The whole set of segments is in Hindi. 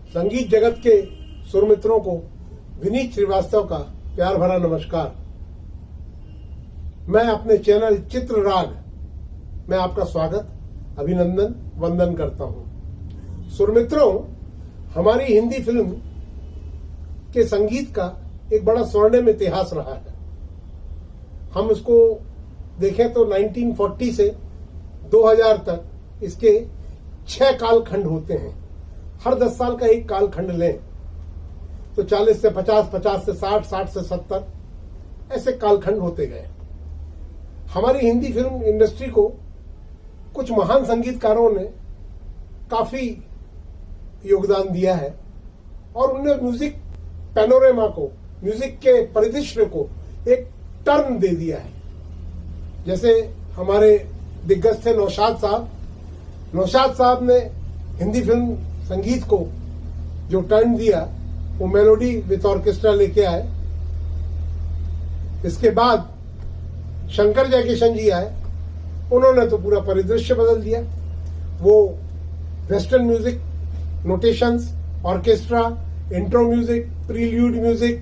संगीत जगत के सुरमित्रों को विनीत श्रीवास्तव का प्यार भरा नमस्कार। मैं अपने चैनल चित्र राग में आपका स्वागत, अभिनंदन, वंदन करता हूं। सुरमित्रों, हमारी हिंदी फिल्म के संगीत का एक बड़ा स्वर्णिम इतिहास रहा है। हम इसको देखें तो 1940 से 2000 तक इसके 6 कालखंड होते हैं। हर 10 साल का एक कालखंड लें तो 40 से 50, 50 से 60, 60 से 70 ऐसे कालखंड होते गए। हमारी हिंदी फिल्म इंडस्ट्री को कुछ महान संगीतकारों ने काफी योगदान दिया है और उन्होंने म्यूजिक पैनोरेमा को, म्यूजिक के परिदृश्य को एक टर्न दे दिया है। जैसे हमारे दिग्गज थे नौशाद साहब। नौशाद साहब ने हिंदी फिल्म संगीत को जो टर्न दिया वो मेलोडी विथ ऑर्केस्ट्रा लेके आए। इसके बाद शंकर जयकिशन जी आए, उन्होंने तो पूरा परिदृश्य बदल दिया। वो western music, notations, orchestra, intro music, prelude music,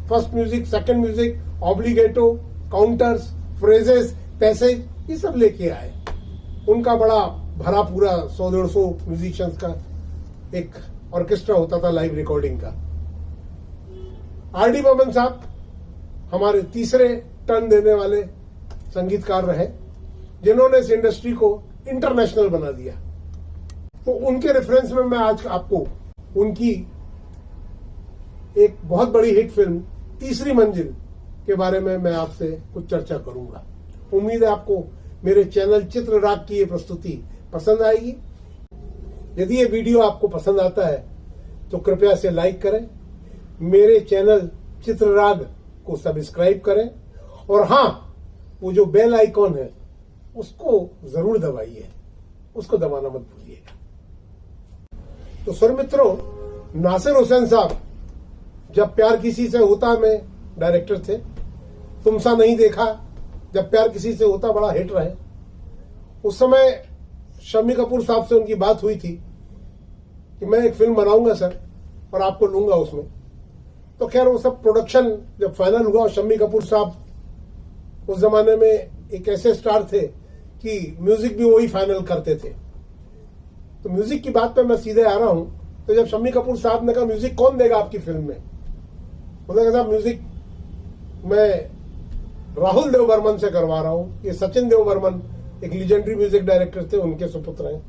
first music, second music, obbligato, counters, phrases, passage, ये सब लेके आए। उनका बड़ा भरा पूरा 100-150 म्यूजिशियंस का एक ऑर्केस्ट्रा होता था लाइव रिकॉर्डिंग का। आर.डी. बर्मन साहब हमारे तीसरे टर्न देने वाले संगीतकार रहे, जिन्होंने इस इंडस्ट्री को इंटरनेशनल बना दिया। तो उनके रेफरेंस में मैं आज आपको उनकी एक बहुत बड़ी हिट फिल्म तीसरी मंजिल के बारे में मैं आपसे कुछ चर्चा करूंगा। उम्मीद है आपको मेरे चैनल चित्र राग की ये प्रस्तुति पसंद आएगी। यदि ये वीडियो आपको पसंद आता है तो कृपया इसे लाइक करें, मेरे चैनल चित्र राग को सब्सक्राइब करें और हां, वो जो बेल आइकॉन है उसको जरूर दबाइए, उसको दबाना मत भूलिएगा। तो सुरमित्रों, नासिर हुसैन साहब जब प्यार किसी से होता में डायरेक्टर थे। तुमसा नहीं देखा, जब प्यार किसी से होता बड़ा हिट रहे। उस समय शम्मी कपूर साहब से उनकी बात हुई थी कि मैं एक फिल्म बनाऊंगा सर और आपको लूंगा उसमें। तो खैर वो सब प्रोडक्शन जब फाइनल हुआ और शम्मी कपूर साहब उस जमाने में एक ऐसे स्टार थे कि म्यूजिक भी वही फाइनल करते थे। तो म्यूजिक की बात पे मैं सीधे आ रहा हूं। तो जब शम्मी कपूर साहब ने कहा म्यूजिक कौन देगा आपकी फिल्म में, उन्होंने कहा म्यूजिक मैं राहुल देव बर्मन से करवा रहा हूं। ये सचिन देव बर्मन एक लीजेंडरी म्यूजिक डायरेक्टर थे, उनके सुपुत्र हैं।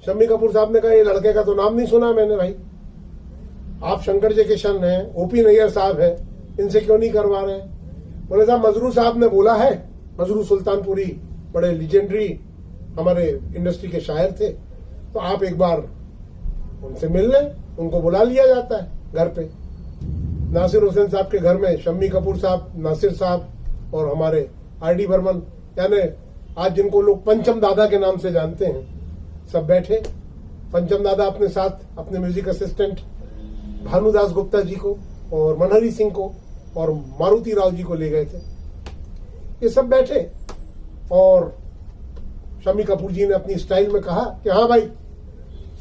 शम्मी कपूर साहब ने कहा ये लड़के का तो नाम नहीं सुना मैंने भाई, आप शंकर जयकिशन हैं, ओपी नैयर साहब हैं, इनसे क्यों नहीं करवा रहे हैं। बोले साहब मजरू साहब ने बोला है, मजरू सुल्तानपुरी बड़े लीजेंडरी हमारे इंडस्ट्री के शायर थे, तो आप एक बार उनसे मिल लें। उनको बुला लिया जाता है घर पे। नासिर हुसैन साहब के घर में शम्मी कपूर साहब, नासिर साहब और हमारे आर.डी. बर्मन, यानी आज जिनको लोग पंचम दादा के नाम से जानते हैं, सब बैठे। पंचम दादा अपने साथ अपने म्यूजिक असिस्टेंट भानुदास गुप्ता जी को और मनहरी सिंह को और मारुति राव जी को ले गए थे। ये सब बैठे और शम्मी कपूर जी ने अपनी स्टाइल में कहा कि हाँ भाई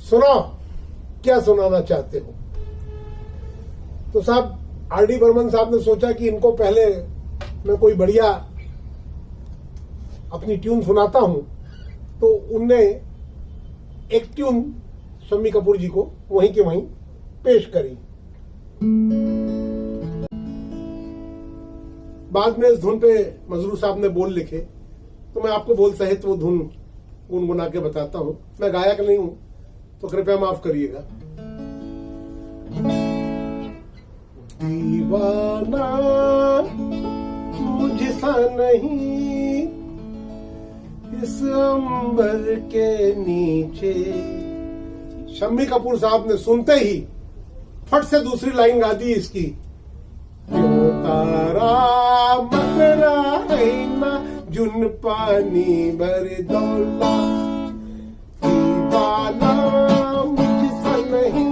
सुनाओ, क्या सुनाना चाहते हो। तो साहब आर.डी. बर्मन साहब ने सोचा कि इनको पहले मैं कोई बढ़िया अपनी ट्यून सुनाता हूं। तो उनने एक ट्यून शम्मी कपूर जी को वहीं के वहीं पेश करी। बाद में इस धुन पे मजरू साहब ने बोल लिखे, तो मैं आपको बोल सहित वो धुन गुनगुना के बताता हूं। मैं गायक नहीं हूं तो कृपया माफ करिएगा। दीवाना मुझसा नहीं इस अंबर के नीचे। शम्मी कपूर साहब ने सुनते ही फट से दूसरी लाइन गा दी इसकी, क्यों तारा मकरा है ना जुन पानी भर दौला। दीवाना मुझसा नहीं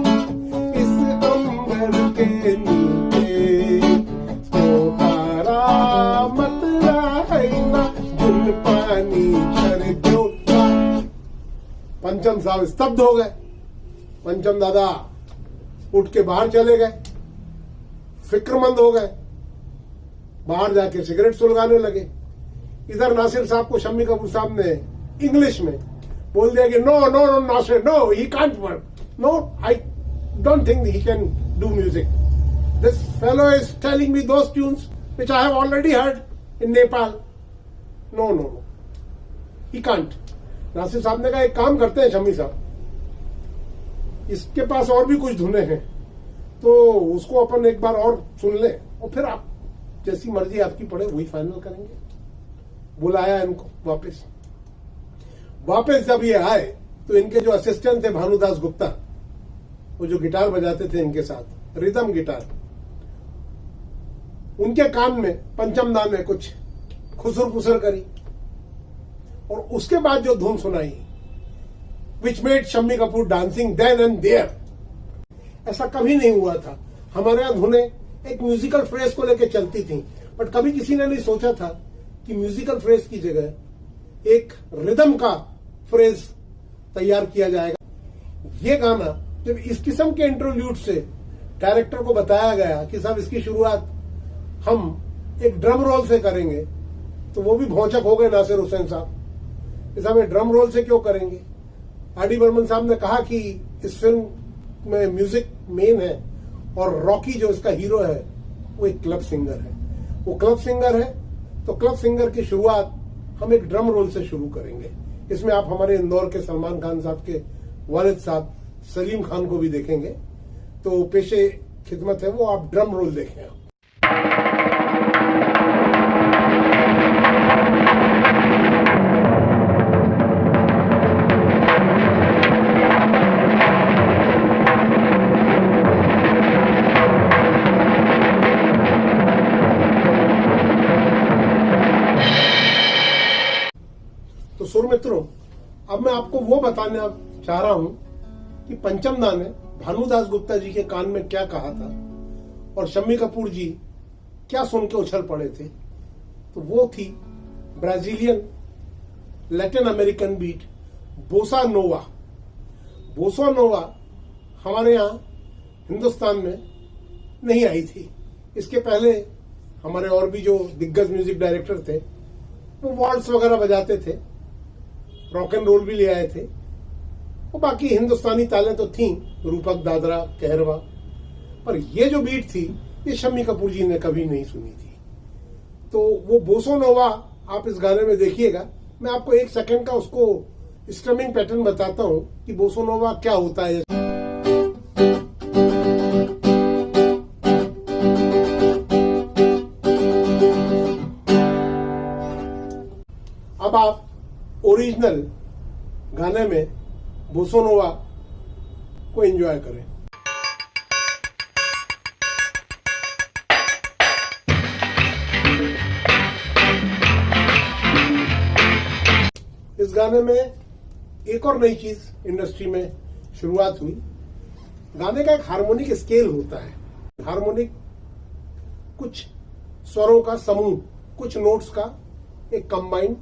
इस अंबर के नीचे, क्यों तारा मकरा है ना जुन पानी भर दौला। पंचम साहब स्तब्ध हो गए। पंचम दादा उठ के बाहर चले गए, फिक्रमंद हो गए, बाहर जाके सिगरेट सुलगाने लगे। इधर नासिर साहब को शम्मी कपूर साहब ने इंग्लिश में बोल दिया कि no no no Nasir, no he can't work, no I don't think he can do music. This fellow is telling me those tunes which I have already heard in Nepal. No no no, he can't. Nasir साहब ने कहा एक काम करते हैं शम्मी साहब, इसके पास और भी कुछ धुने हैं तो उसको अपन एक बार और सुन लें और फिर आप जैसी मर्जी आपकी पड़े वही फाइनल करेंगे। बुलाया इनको वापस जब ये आए तो इनके जो असिस्टेंट थे भानुदास गुप्ता, वो जो गिटार बजाते थे इनके साथ, रिदम गिटार, उनके कान में पंचम दा ने कुछ खुसर पुसर करी और उसके बाद जो धुन सुनाई, which made Shammi Kapoor dancing then and there. ऐसा कभी नहीं हुआ था। हमारे यहां धुनें एक म्यूजिकल फ्रेज को लेकर चलती थी, बट कभी किसी ने नहीं सोचा था कि म्यूजिकल फ्रेज की जगह एक रिदम का फ्रेज तैयार किया जाएगा। ये गाना जब इस किस्म के इंटरल्यूड से डायरेक्टर को बताया गया कि साहब इसकी शुरुआत हम एक ड्रम रोल से करेंगे, तो वो भी भौचक हो गए नासिर हुसैन साहब। इस हमें ड्रम रोल से क्यों करेंगे? आर.डी. बर्मन साहब ने कहा कि इस फिल्म में म्यूजिक मेन है और रॉकी जो इसका हीरो है वो एक क्लब सिंगर है। वो क्लब सिंगर है तो क्लब सिंगर की शुरुआत हम एक ड्रम रोल से शुरू करेंगे। इसमें आप हमारे इंदौर के सलमान खान साहब के वालिद साहब सलीम खान को भी देखेंगे। तो पेशे खिदमत है वो, आप ड्रम रोल देखें। आप तो सुर मित्रों, अब मैं आपको वो बताने चाह रहा हूं कि पंचम दा ने भानुदास गुप्ता जी के कान में क्या कहा था और शम्मी कपूर जी क्या सुन के उछल पड़े थे। तो वो थी ब्राजीलियन लैटिन अमेरिकन बीट बोसा नोवा। बोसा नोवा हमारे यहां हिंदुस्तान में नहीं आई थी। इसके पहले हमारे और भी जो दिग्गज म्यूजिक डायरेक्टर थे वो वॉल्ट्स वगैरह बजाते थे, रॉक एंड रोल भी ले आए थे, और बाकी हिंदुस्तानी तालें तो थीं, रूपक, दादरा, कहरवा। पर ये जो बीट थी ये शम्मी कपूर जी ने कभी नहीं सुनी थी। तो वो बोसा नोवा आप इस गाने में देखिएगा। मैं आपको एक सेकंड का उसको स्ट्रमिंग पैटर्न बताता हूं कि बोसा नोवा क्या होता है। अब आप ओरिजिनल गाने में बोसा नोवा को एंजॉय करें। इस गाने में एक और नई चीज इंडस्ट्री में शुरुआत हुई। गाने का एक हार्मोनिक स्केल होता है। हार्मोनिक कुछ स्वरों का समूह, कुछ नोट्स का एक कंबाइंड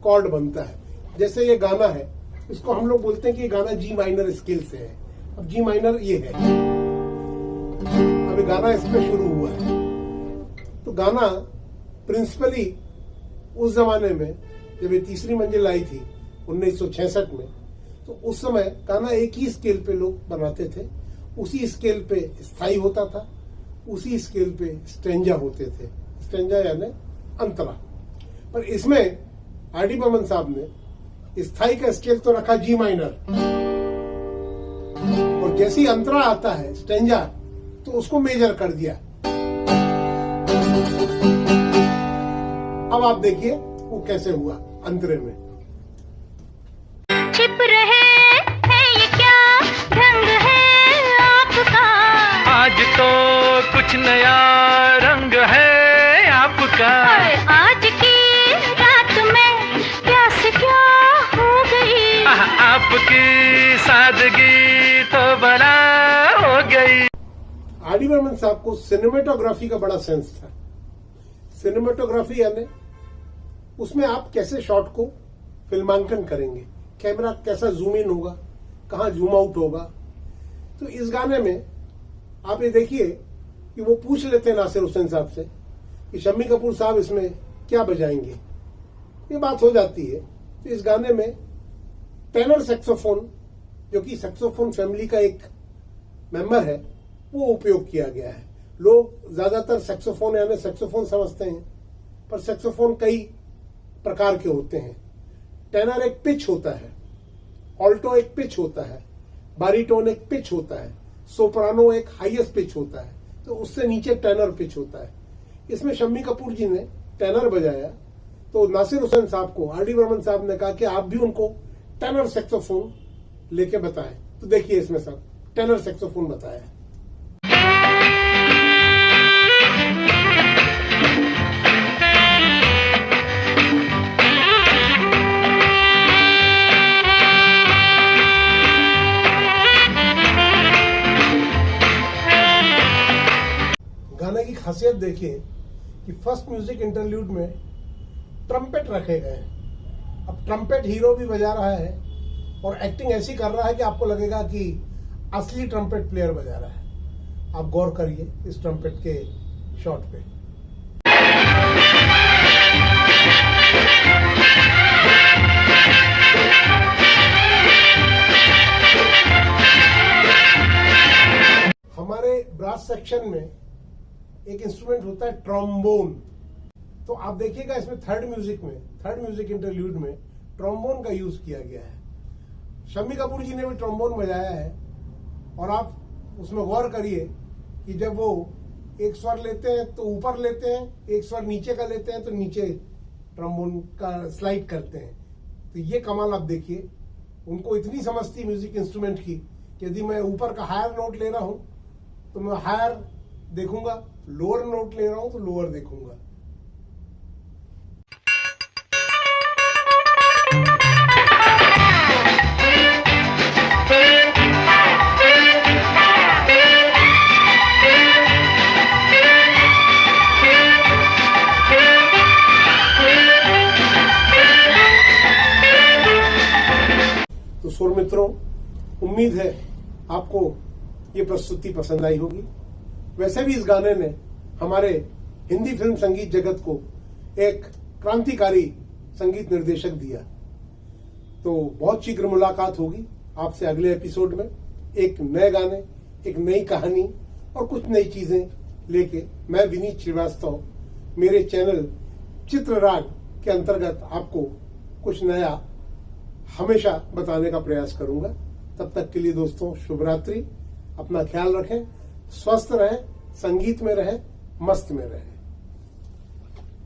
कॉर्ड बनता है। जैसे ये गाना है, इसको हम लोग बोलते हैं कि ये गाना जी माइनर स्केल से है। अब जी माइनर ये है, अभी गाना इस पे शुरू हुआ है। तो गाना प्रिंसिपली उस जमाने में जब ये तीसरी मंजिल आई थी 1966 में, तो उस समय गाना एक ही स्केल पे लोग बनाते थे। उसी स्केल पे स्थाई होता था, उसी स्केल पे स्टेंजा होते थे। स्टेंजा यानी अंतरा। पर इसमें आर.डी. बर्मन साहब ने स्थाई का स्केल तो रखा जी माइनर, और जैसे ही अंतरा आता है स्टेंजा, तो उसको मेजर कर दिया। अब आप देखिए वो कैसे हुआ अंतरे में। छिप रहे हैं ये क्या ढंग है आपका, आज तो कुछ नया रंग है आपका। आज की रात में प्यास क्या हो गई, आपकी सादगी तो बड़ा हो गई। आर.डी. बर्मन साहब को सिनेमेटोग्राफी का बड़ा सेंस था। सिनेमेटोग्राफी यानी उसमें आप कैसे शॉट को फिल्मांकन करेंगे, कैमरा कैसा जूम इन होगा, कहां जूम आउट होगा। तो इस गाने में आप ये देखिए कि वो पूछ लेते हैं नासिर हुसैन साहब से कि शम्मी कपूर साहब इसमें क्या बजाएंगे। ये बात हो जाती है। तो इस गाने में टेनर सैक्सोफोन, जो कि सैक्सोफोन फैमिली का एक मेंबर है, वो उपयोग किया गया है। लोग ज्यादातर सैक्सोफोन यानी सैक्सोफोन समझते हैं, पर सैक्सोफोन कई प्रकार के होते हैं। टेनर एक पिच होता है, ऑल्टो एक पिच होता है, बारीटोन एक पिच होता है, सोप्रानो एक हाईएस्ट पिच होता है, तो उससे नीचे टेनर पिच होता है। इसमें शम्मी कपूर जी ने टेनर बजाया, तो नासिर हुसैन साहब को आर डी बर्मन साहब ने कहा कि आप भी उनको टेनर सैक्सोफोन लेके बताएं। तो देखिए इसमें सब टेनर सैक्सोफोन बताया है। गाने की खासियत देखिए कि फर्स्ट म्यूजिक इंटरल्यूड में ट्रम्पेट रखे गए हैं। अब ट्रम्पेट हीरो भी बजा रहा है और एक्टिंग ऐसी कर रहा है कि आपको लगेगा कि असली ट्रम्पेट प्लेयर बजा रहा है। आप गौर करिए इस ट्रम्पेट के शॉट पे। हमारे ब्रास सेक्शन में एक इंस्ट्रूमेंट होता है ट्रोम्बोन। तो आप देखिएगा इसमें थर्ड म्यूजिक इंटरल्यूड में ट्रोम्बोन का यूज किया गया है। शम्मी कपूर जी ने भी ट्रोम्बोन बजाया है और आप उसमें गौर करिए कि जब वो एक स्वर लेते हैं तो ऊपर लेते हैं, एक स्वर नीचे का लेते हैं तो नीचे ट्रोम्बोन का स्लाइड करते हैं। तो ये कमाल आप देखिए, उनको इतनी समझ थी म्यूजिक इंस्ट्रूमेंट की कि यदि मैं ऊपर का हायर नोट ले रहा हूं तो मैं हायर देखूंगा, लोअर नोट ले रहा हूं तो लोअर देखूंगा। तो सुर मित्रों, उम्मीद है आपको ये प्रस्तुति पसंद आई होगी। वैसे भी इस गाने ने हमारे हिंदी फिल्म संगीत जगत को एक क्रांतिकारी संगीत निर्देशक दिया। तो बहुत शीघ्र मुलाकात होगी आपसे अगले एपिसोड में, एक नए गाने, एक नई कहानी और कुछ नई चीजें लेके। मैं विनीत श्रीवास्तव मेरे चैनल चित्रराग के अंतर्गत आपको कुछ नया हमेशा बताने का प्रयास करूंगा। तब तक के लिए दोस्तों शुभ रात्रि, अपना ख्याल रखें, स्वस्थ रहें, संगीत में रहें, मस्त में रहें।